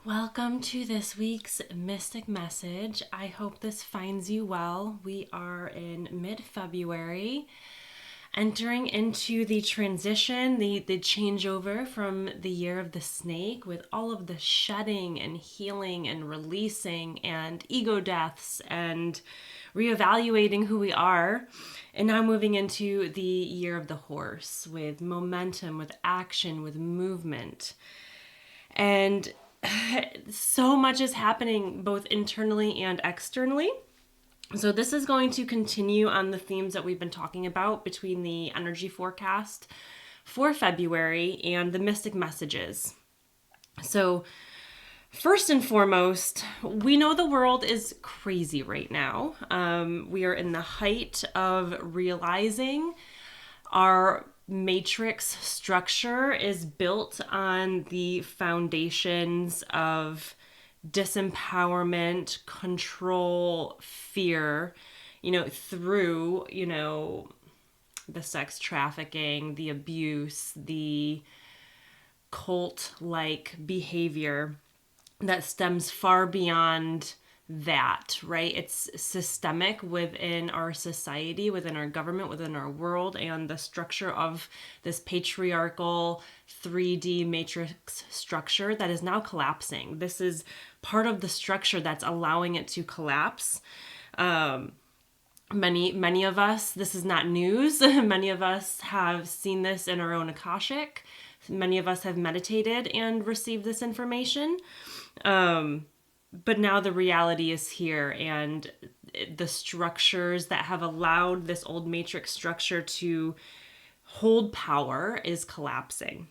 Welcome to this week's Mystic Message. I hope this finds you well. We are in mid-February, entering into the transition, the changeover from the year of the snake, with all of the shedding and healing and releasing and ego deaths and reevaluating who we are. And now moving into the year of the horse, with momentum, with action, with movement. And so much is happening both internally and externally. So this is going to continue on the themes that we've been talking about between the energy forecast for February and the mystic messages. So first and foremost, we know the world is crazy right now. We are in the height of realizing our matrix structure is built on the foundations of disempowerment, control, fear, through, the sex trafficking, the abuse, the cult-like behavior that stems far beyond that, right? It's systemic within our society, within our government, within our world, and the structure of this patriarchal 3D matrix structure that is now collapsing. This is part of the structure that's allowing it to collapse. Many of us, this is not news. Many of us have seen this in our own Akashic. Many of us have meditated and received this information. But now the reality is here, and the structures that have allowed this old matrix structure to hold power is collapsing.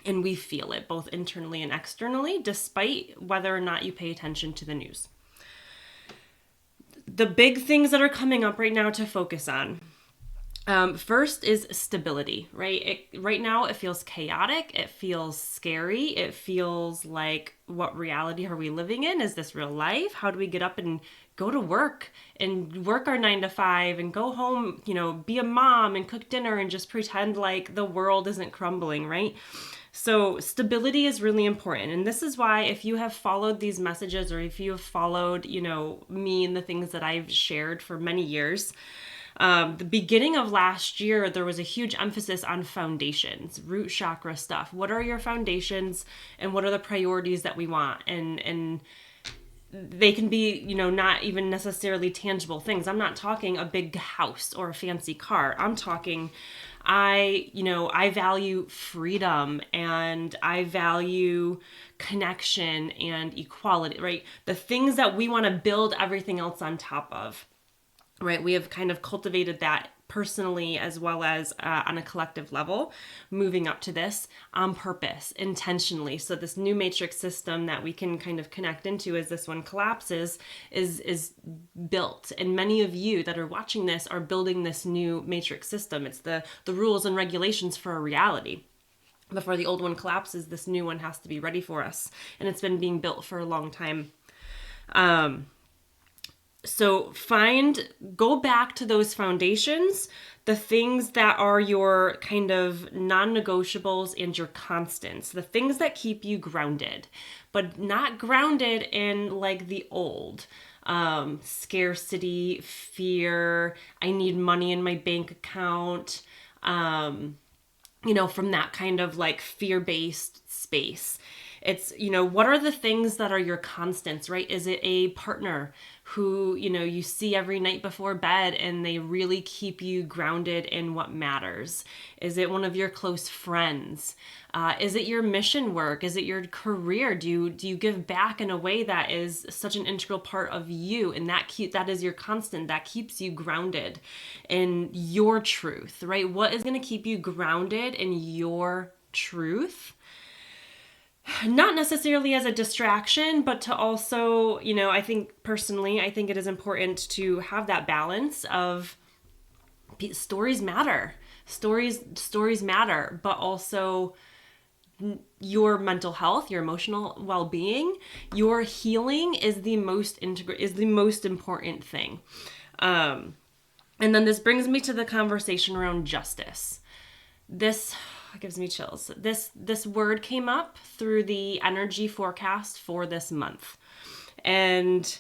And we feel it both internally and externally, despite whether or not you pay attention to the news. The big things that are coming up right now to focus on. First is stability, right? Right now it feels chaotic. It feels scary. It feels like, what reality are we living in? Is this real life? How do we get up and go to work and work our 9 to 5 and go home, be a mom and cook dinner and just pretend like the world isn't crumbling, right? So stability is really important. And this is why, if you have followed these messages, or if you have followed, me and the things that I've shared for many years, the beginning of last year, there was a huge emphasis on foundations, root chakra stuff. What are your foundations, and what are the priorities that we want? And they can be, not even necessarily tangible things. I'm not talking a big house or a fancy car. I'm talking, I value freedom, and I value connection and equality, right? The things that we want to build everything else on top of. Right, we have kind of cultivated that personally as well as on a collective level, moving up to this on purpose, intentionally. So this new matrix system that we can kind of connect into as this one collapses is built. And many of you that are watching this are building this new matrix system. It's the rules and regulations for a reality. Before the old one collapses, this new one has to be ready for us. And it's been being built for a long time. So go back to those foundations, the things that are your kind of non-negotiables and your constants, the things that keep you grounded, but not grounded in like the old, scarcity, fear, I need money in my bank account, from that kind of like fear-based space. It's, what are the things that are your constants, right? Is it a partner who, you see every night before bed and they really keep you grounded in what matters? Is it one of your close friends? Is it your mission work? Is it your career? Do you give back in a way that is such an integral part of you? And that is your constant, that keeps you grounded in your truth, right? What is going to keep you grounded in your truth? Not necessarily as a distraction, but to also, I think it is important to have that balance of stories matter. Stories matter, but also your mental health, your emotional well-being, your healing is the most important thing. And then this brings me to the conversation around justice. This it gives me chills. This word came up through the energy forecast for this month. And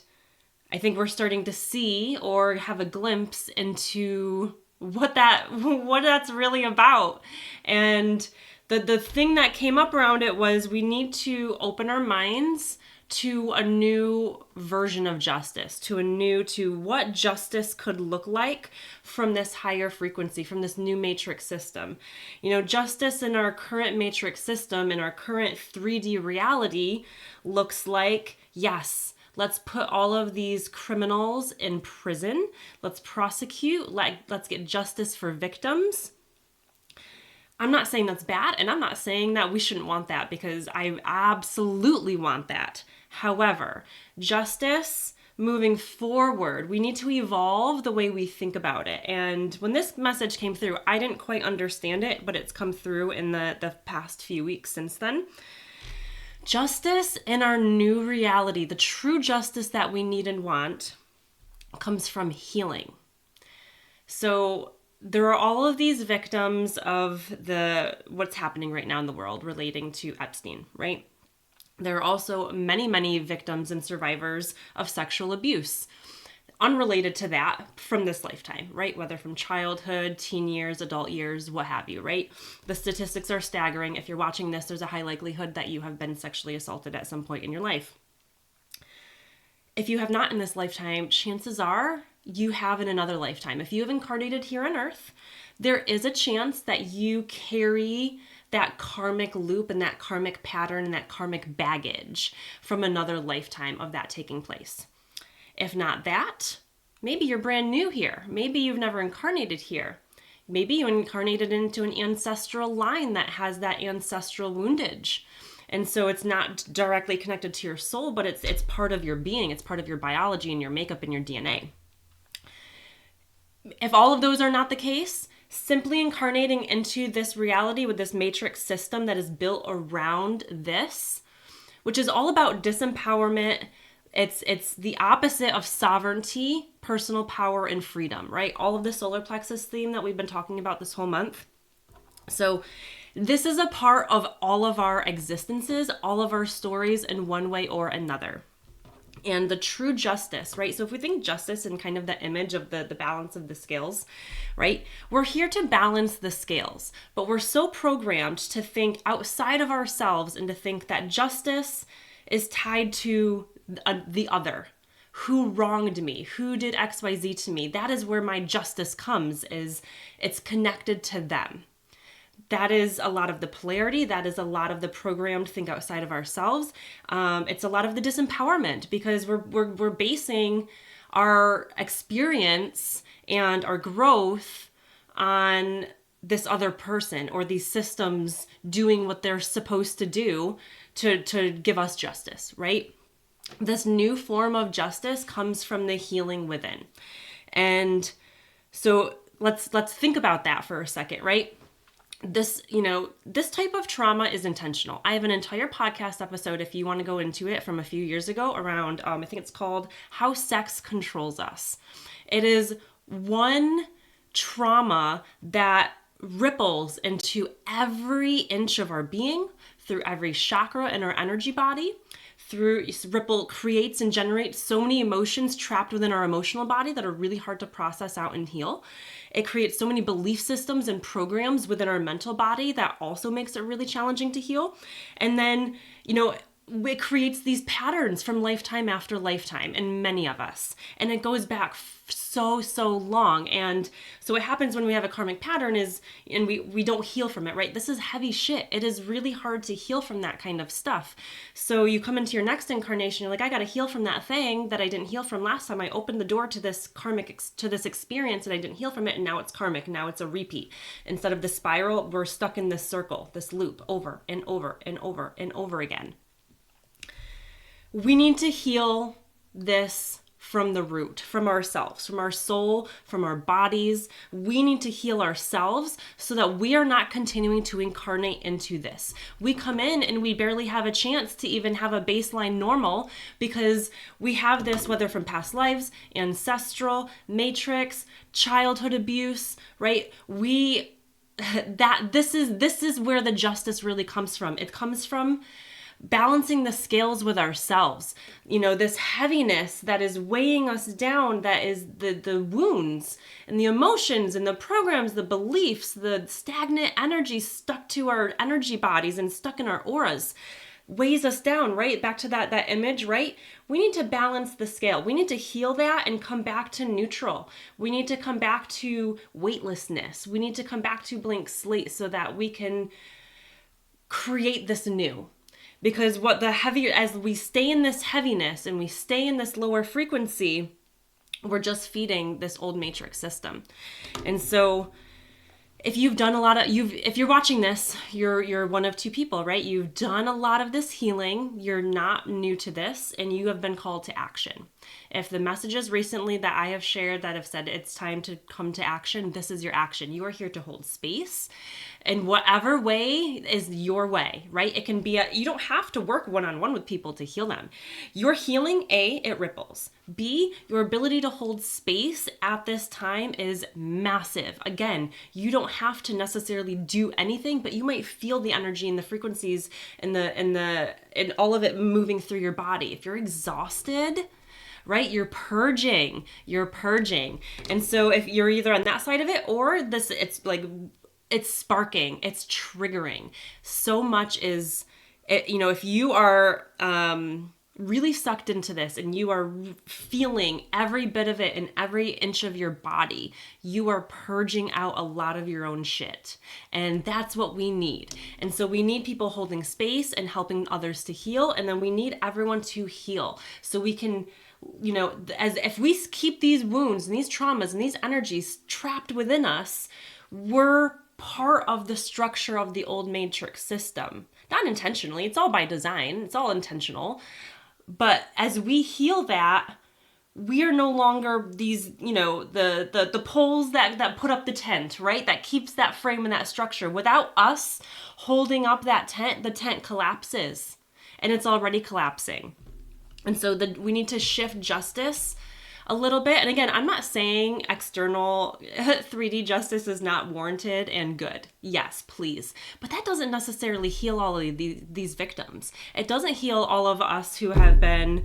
I think we're starting to see or have a glimpse into what that's really about. And the thing that came up around it was we need to open our minds to a new version of justice, to what justice could look like from this higher frequency, from this new matrix system. Justice in our current matrix system, in our current 3D reality, looks like, yes, let's put all of these criminals in prison. Let's prosecute, let's get justice for victims. I'm not saying that's bad, and I'm not saying that we shouldn't want that, because I absolutely want that. However, justice moving forward, we need to evolve the way we think about it. And when this message came through, I didn't quite understand it, but it's come through in the past few weeks since then. Justice in our new reality, the true justice that we need and want, comes from healing. So there are all of these victims of what's happening right now in the world relating to Epstein, right? There are also many, many victims and survivors of sexual abuse unrelated to that from this lifetime, right? Whether from childhood, teen years, adult years, what have you, right? The statistics are staggering. If you're watching this, there's a high likelihood that you have been sexually assaulted at some point in your life. If you have not in this lifetime, chances are you have in another lifetime. If you have incarnated here on Earth, there is a chance that you carry that karmic loop and that karmic pattern and that karmic baggage from another lifetime of that taking place. If not that, maybe you're brand new here. Maybe you've never incarnated here. Maybe you incarnated into an ancestral line that has that ancestral woundage. And so it's not directly connected to your soul, but it's part of your being. It's part of your biology and your makeup and your DNA. If all of those are not the case, simply incarnating into this reality with this matrix system that is built around this, which is all about disempowerment. It's the opposite of sovereignty, personal power, and freedom, right? All of the solar plexus theme that we've been talking about this whole month. So this is a part of all of our existences, all of our stories in one way or another. And the true justice, right? So if we think justice in kind of the image of the balance of the scales, right? We're here to balance the scales, but we're so programmed to think outside of ourselves and to think that justice is tied to the other. Who wronged me? Who did XYZ to me? That is where my justice comes, is it's connected to them. That is a lot of the polarity. That is a lot of the programmed think outside of ourselves. It's a lot of the disempowerment, because we're basing our experience and our growth on this other person or these systems doing what they're supposed to do to give us justice, right? This new form of justice comes from the healing within. And so let's think about that for a second, right? This type of trauma is intentional. I have an entire podcast episode, if you want to go into it, from a few years ago around, I think it's called How Sex Controls Us. It is one trauma that ripples into every inch of our being, through every chakra in our energy body. Ripple creates and generates so many emotions trapped within our emotional body that are really hard to process out and heal. It creates so many belief systems and programs within our mental body that also makes it really challenging to heal. And then, it creates these patterns from lifetime after lifetime in many of us. And it goes back so long. And so what happens when we have a karmic pattern is, and we don't heal from it, right? This is heavy shit. It is really hard to heal from that kind of stuff. So you come into your next incarnation, you're like, I got to heal from that thing that I didn't heal from last time. I opened the door to this to this experience and I didn't heal from it. And now it's karmic. Now it's a repeat. Instead of the spiral, we're stuck in this circle, this loop over and over and over and over again. We need to heal this from the root, from ourselves, from our soul, from our bodies. We need to heal ourselves so that we are not continuing to incarnate into this. We come in and we barely have a chance to even have a baseline normal, because we have this, whether from past lives, ancestral, matrix, childhood abuse, right? We that this is where the justice really comes from. It comes from balancing the scales with ourselves. This heaviness that is weighing us down, that is the wounds and the emotions and the programs, the beliefs, the stagnant energy stuck to our energy bodies and stuck in our auras, weighs us down, right? Back to that image, right? We need to balance the scale. We need to heal that and come back to neutral. We need to come back to weightlessness. We need to come back to blank slate so that we can create this new. Because as we stay in this heaviness and we stay in this lower frequency, we're just feeding this old matrix system. And so if you've done if you're watching this, you're one of two people, right? You've done a lot of this healing. You're not new to this, and you have been called to action. If the messages recently that I have shared that have said it's time to come to action, this is your action. You are here to hold space in whatever way is your way, right? It can be you don't have to work one-on-one with people to heal them. Your healing, A, it ripples. B, your ability to hold space at this time is massive. Again, you don't have to necessarily do anything, but you might feel the energy and the frequencies and all of it moving through your body. If you're exhausted, right, you're purging. And so if you're either on that side of it or it's sparking, it's triggering. So much is, if you are really sucked into this and you are feeling every bit of it in every inch of your body, you are purging out a lot of your own shit. And that's what we need. And so we need people holding space and helping others to heal. And then we need everyone to heal so we can, as if we keep these wounds and these traumas and these energies trapped within us, we're part of the structure of the old matrix system. Not intentionally, it's all by design, it's all intentional. But as we heal that, we are no longer these, the poles that put up the tent, right? That keeps that frame and that structure. Without us holding up that tent, the tent collapses, and it's already collapsing. And so we need to shift justice a little bit. And again, I'm not saying external 3D justice is not warranted and good. Yes, please. But that doesn't necessarily heal all of these victims. It doesn't heal all of us who have been,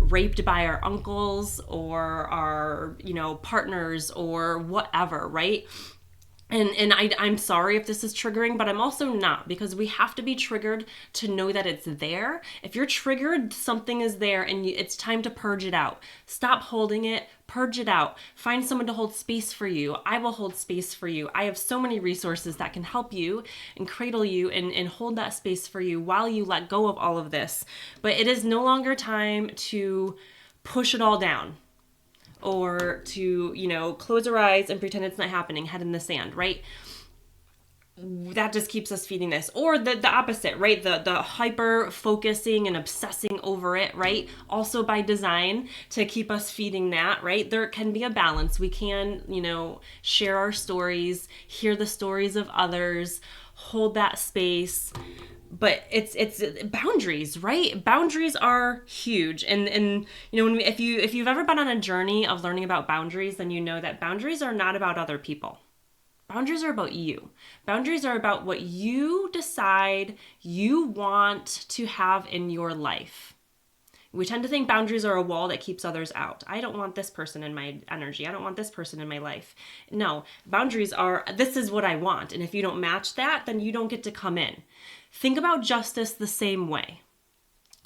raped by our uncles or our, partners or whatever, right? And I'm sorry if this is triggering, but I'm also not, because we have to be triggered to know that it's there. If you're triggered, something is there and it's time to purge it out. Stop holding it, purge it out. Find someone to hold space for you. I will hold space for you. I have so many resources that can help you and cradle you and hold that space for you while you let go of all of this. But it is no longer time to push it all down, or to, close our eyes and pretend it's not happening, head in the sand, right? That just keeps us feeding this. Or the opposite, right? The hyper focusing and obsessing over it, right? Also by design to keep us feeding that, right? There can be a balance. We can, share our stories, hear the stories of others, hold that space. But it's boundaries, right? Boundaries are huge. And if you've ever been on a journey of learning about boundaries, then you know that boundaries are not about other people. Boundaries are about you. Boundaries are about what you decide you want to have in your life. We tend to think boundaries are a wall that keeps others out. I don't want this person in my energy. I don't want this person in my life. No, boundaries are, this is what I want. And if you don't match that, then you don't get to come in. Think about justice the same way,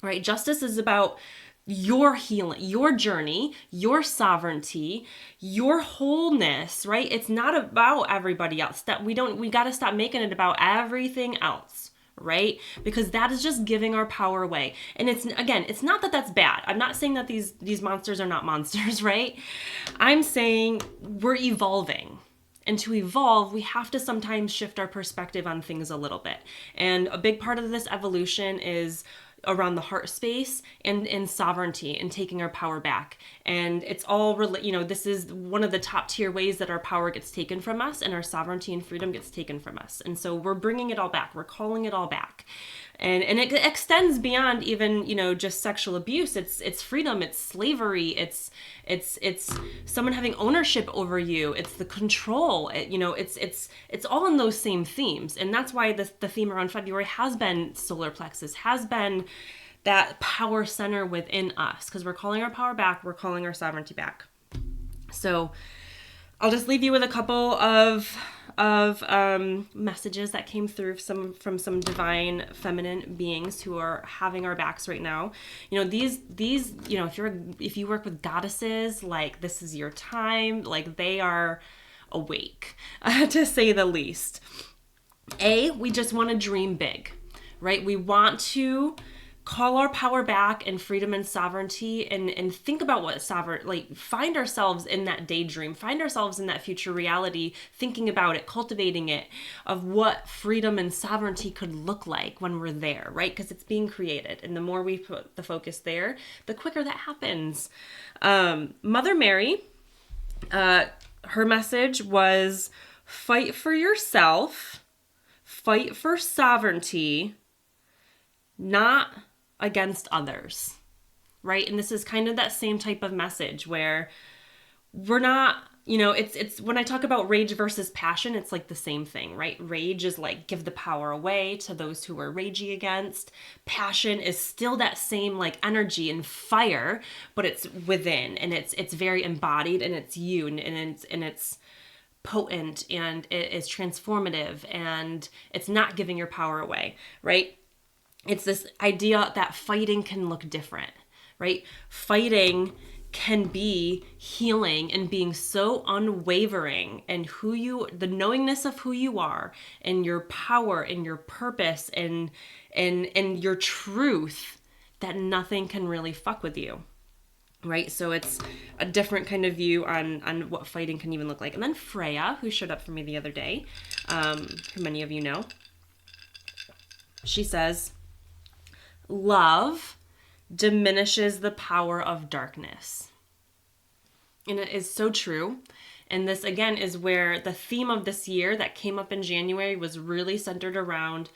right? Justice is about your healing, your journey, your sovereignty, your wholeness, right? It's not about everybody else. We got to stop making it about everything else, right? Because that is just giving our power away. And it's not that that's bad. I'm not saying that these monsters are not monsters, right? I'm saying we're evolving. And to evolve, we have to sometimes shift our perspective on things a little bit. And a big part of this evolution is around the heart space and sovereignty and taking our power back. And it's all, this is one of the top tier ways that our power gets taken from us and our sovereignty and freedom gets taken from us. And so we're bringing it all back. We're calling it all back. And it extends beyond even, just sexual abuse. It's freedom, it's slavery, it's someone having ownership over you, it's the control. It's all in those same themes. And that's why the theme around February has been solar plexus, has been that power center within us, because we're calling our power back, we're calling our sovereignty back. So I'll just leave you with a couple of messages that came through from some divine feminine beings who are having our backs right now. These if you work with goddesses, like, this is your time, like, they are awake, to say the least. We just want to dream big, right? We want to call our power back and freedom and sovereignty, and think about what find ourselves in that daydream, find ourselves in that future reality, thinking about it, cultivating it, of what freedom and sovereignty could look like when we're there, right? Because it's being created. And the more we put the focus there, the quicker that happens. Mother Mary, her message was, fight for yourself, fight for sovereignty, not against others, right? And this is kind of that same type of message where we're not, it's when I talk about rage versus passion, it's like the same thing, right? Rage is like, give the power away to those who we're raging against. Passion is still that same like energy and fire, but it's within, and it's very embodied, and it's you, and it's potent, and it is transformative, and it's not giving your power away, right? It's this idea that fighting can look different, right? Fighting can be healing and being so unwavering, and the knowingness of who you are, and your power and your purpose and your truth, that nothing can really fuck with you, right? So it's a different kind of view on what fighting can even look like. And then Freya, who showed up for me the other day, who many of you know, she says, love diminishes the power of darkness. And it is so true. And this, again, is where the theme of this year that came up in January was really centered around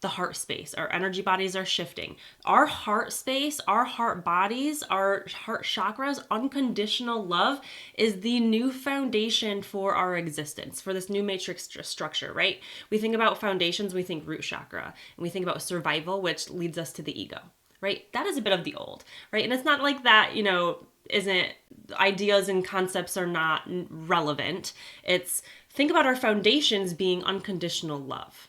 the heart space. Our energy bodies are shifting. Our heart space, our heart bodies, our heart chakras, unconditional love is the new foundation for our existence, for this new matrix structure, right? We think about foundations, we think root chakra, and we think about survival, which leads us to the ego, right? That is a bit of the old, right? And it's not like that, ideas and concepts are not relevant. It's, think about our foundations being unconditional love,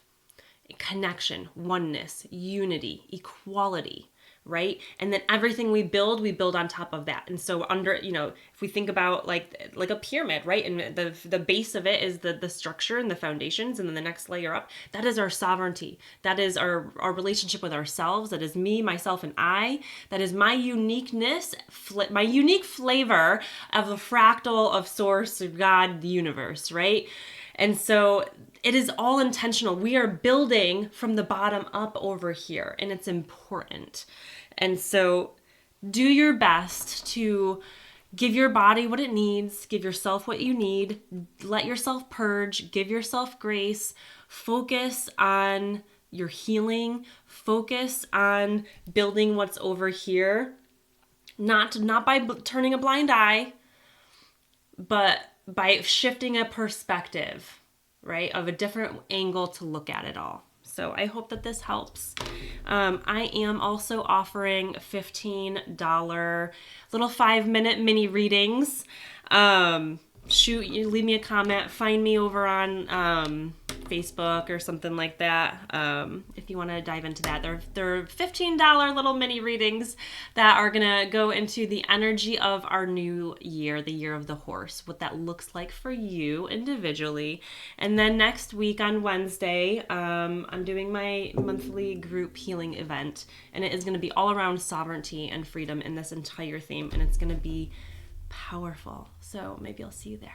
connection, oneness, unity, equality, right? And then everything we build on top of that. And so if we think about like a pyramid, right? And the base of it is the structure and the foundations, and then the next layer up, that is our sovereignty. That is our relationship with ourselves. That is me, myself, and I. That is my uniqueness, my unique flavor of the fractal of source, of God, the universe, right? And so it is all intentional. We are building from the bottom up over here, and it's important. And so do your best to give your body what it needs, give yourself what you need, let yourself purge, give yourself grace, focus on your healing, focus on building what's over here, not by turning a blind eye, but by shifting a perspective, right, of a different angle to look at it all. So I hope that this helps. I am also offering $15 little 5-minute mini readings. Leave me a comment, find me over on Facebook or something like that. If you want to dive into that, they're $15 little mini readings that are gonna go into the energy of our new year, the year of the horse, what that looks like for you individually. And then next week on Wednesday, I'm doing my monthly group healing event, and it is gonna be all around sovereignty and freedom in this entire theme, and it's gonna be powerful. So maybe I'll see you there.